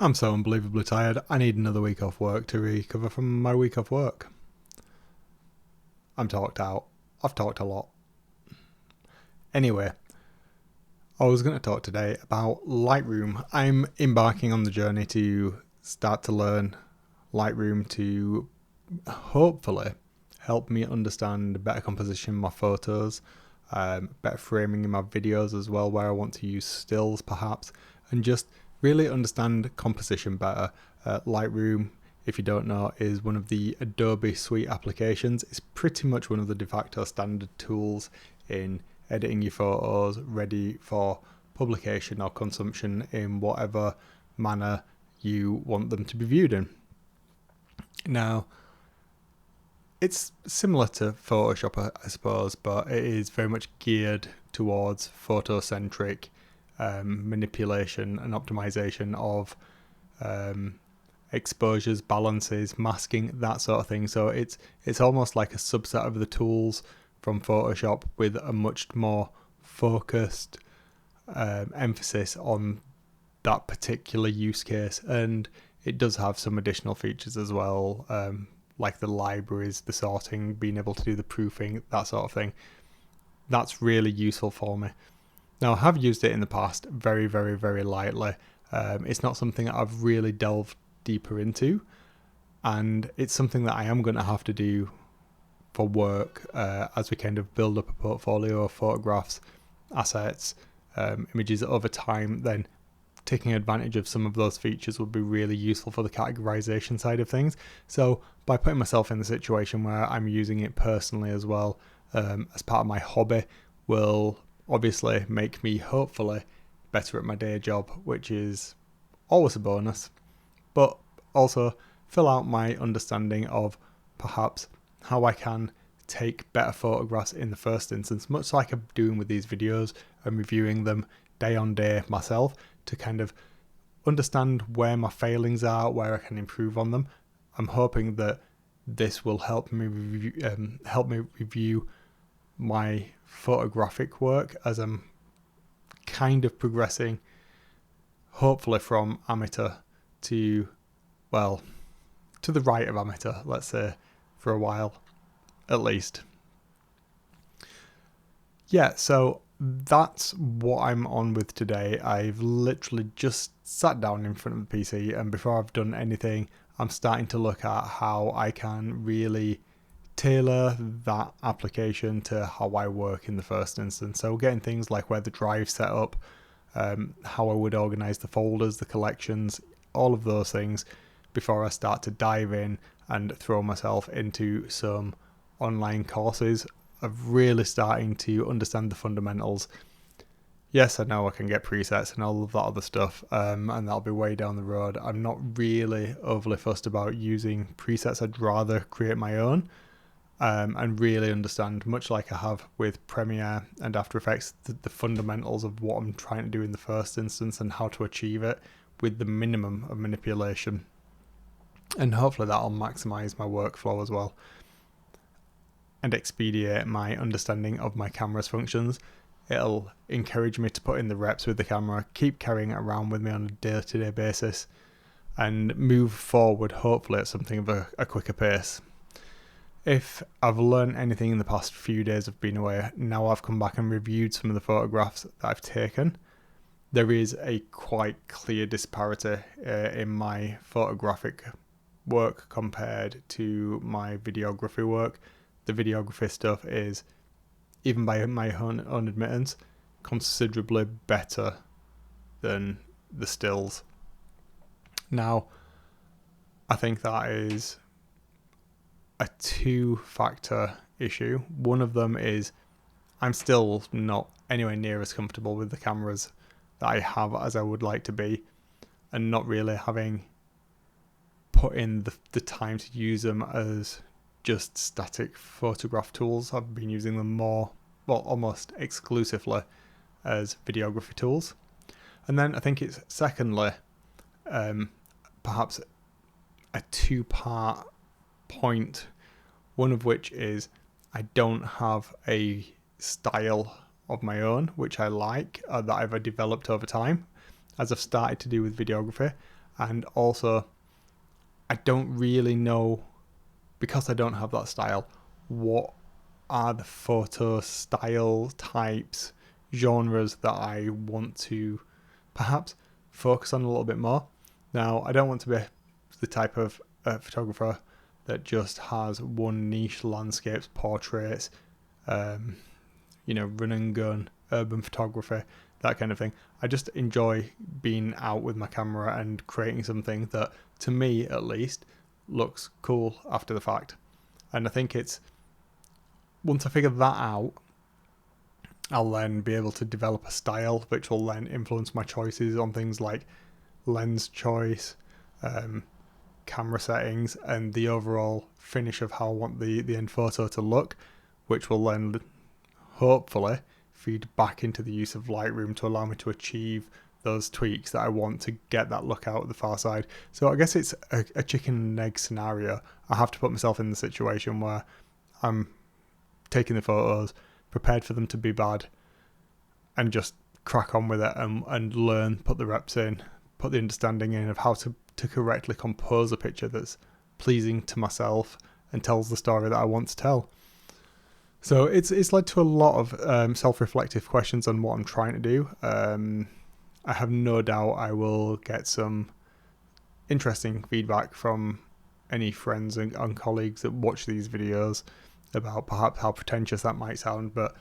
I'm so unbelievably tired. I need another week off work to recover from my week off work. I'm talked out. I've talked a lot. Anyway, I was going to talk today about Lightroom. I'm embarking on the journey to start to learn Lightroom to hopefully help me understand better composition in my photos, better framing in my videos as well, where I want to use stills perhaps, and just really understand composition better. Lightroom, if you don't know, is one of the Adobe suite applications. It's pretty much one of the de facto standard tools in editing your photos ready for publication or consumption in whatever manner you want them to be viewed in. Now, it's similar to Photoshop, I suppose, but it is very much geared towards photocentric manipulation and optimization of exposures, balances, masking, that sort of thing. So it's almost like a subset of the tools from Photoshop with a much more focused emphasis on that particular use case, and it does have some additional features as well, like the libraries, the sorting, being able to do the proofing, that sort of thing. That's really useful for me. Now, I have used it in the past very, very, very lightly. It's not something that I've really delved deeper into, and it's something that I am going to have to do for work as we kind of build up a portfolio of photographs, assets, images over time. Then taking advantage of some of those features would be really useful for the categorization side of things. So by putting myself in the situation where I'm using it personally as well, as part of my hobby, will obviously make me hopefully better at my day job, which is always a bonus, but also fill out my understanding of perhaps how I can take better photographs in the first instance, much like I'm doing with these videos and reviewing them day on day myself, to kind of understand where my failings are, where I can improve on them. I'm hoping that this will help me review my photographic work as I'm kind of progressing, hopefully from amateur to, well, to the right of amateur, let's say, for a while at least. Yeah, so that's what I'm on with today. I've literally just sat down in front of the PC, and before I've done anything, I'm starting to look at how I can really tailor that application to how I work in the first instance. So getting things like where the drive's set up, how I would organize the folders, the collections, all of those things before I start to dive in and throw myself into some online courses of really starting to understand the fundamentals. Yes, I know I can get presets and all of that other stuff, and that'll be way down the road. I'm not really overly fussed about using presets. I'd rather create my own and really understand, much like I have with Premiere and After Effects, the fundamentals of what I'm trying to do in the first instance and how to achieve it with the minimum of manipulation. And hopefully that'll maximize my workflow as well and expedite my understanding of my camera's functions. It'll encourage me to put in the reps with the camera, keep carrying it around with me on a day-to-day basis, and move forward hopefully at something of a quicker pace. If I've learned anything in the past few days of being away, now I've come back and reviewed some of the photographs that I've taken, there is a quite clear disparity in my photographic work compared to my videography work. The videography stuff is, even by my own admittance, considerably better than the stills. Now, I think that is a two-factor issue. One of them is I'm still not anywhere near as comfortable with the cameras that I have as I would like to be, and not really having put in the time to use them as just static photograph tools. I've been using them more, well, almost exclusively as videography tools. And then I think it's secondly, perhaps a two-part point, one of which is I don't have a style of my own which I like, that I've developed over time as I've started to do with videography. And also, I don't really know, because I don't have that style, what are the photo style types, genres that I want to perhaps focus on a little bit more. Now, I don't want to be the type of photographer that just has one niche: landscapes, portraits, run and gun, urban photography, that kind of thing. I just enjoy being out with my camera and creating something that, to me at least, looks cool after the fact. And I think it's, once I figure that out, I'll then be able to develop a style which will then influence my choices on things like lens choice, camera settings, and the overall finish of how I want the end photo to look, which will then hopefully feed back into the use of Lightroom to allow me to achieve those tweaks that I want to get that look out at the far side. So I guess it's a chicken and egg scenario. I have to put myself in the situation where I'm taking the photos, prepared for them to be bad, and just crack on with it and learn, put the reps in, put the understanding in of how to correctly compose a picture that's pleasing to myself and tells the story that I want to tell. So it's led to a lot of self-reflective questions on what I'm trying to do. I have no doubt I will get some interesting feedback from any friends and colleagues that watch these videos about perhaps how pretentious that might sound, but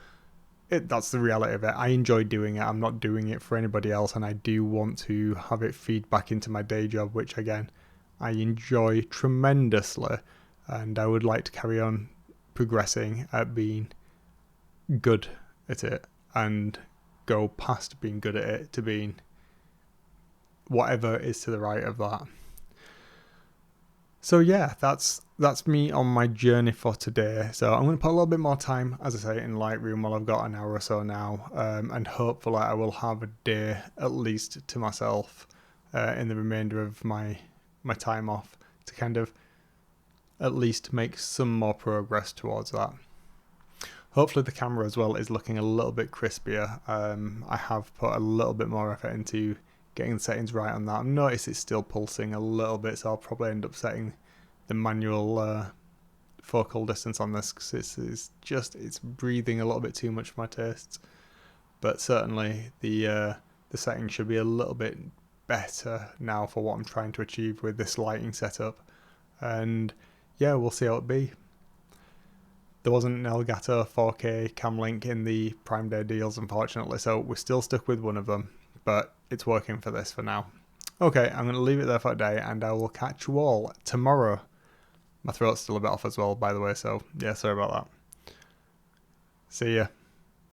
that's the reality of it. I enjoy doing it. I'm not doing it for anybody else, and I do want to have it feed back into my day job, which again I enjoy tremendously, and I would like to carry on progressing at being good at it and go past being good at it to being whatever is to the right of that. So yeah, that's me on my journey for today. So I'm going to put a little bit more time, as I say, in Lightroom while I've got an hour or so now, and hopefully I will have a day at least to myself in the remainder of my time off to kind of at least make some more progress towards that. Hopefully the camera as well is looking a little bit crispier. I have put a little bit more effort into getting the settings right on that. I've noticed it's still pulsing a little bit, so I'll probably end up setting the manual focal distance on this, because it's breathing a little bit too much for my tastes. But certainly the settings should be a little bit better now for what I'm trying to achieve with this lighting setup. And yeah, we'll see how it be. There wasn't an Elgato 4K cam link in the Prime Day deals, unfortunately, so we're still stuck with one of them, but it's working for this for now. Okay, I'm going to leave it there for today, and I will catch you all tomorrow. My throat's still a bit off as well, by the way, so yeah, sorry about that. See ya.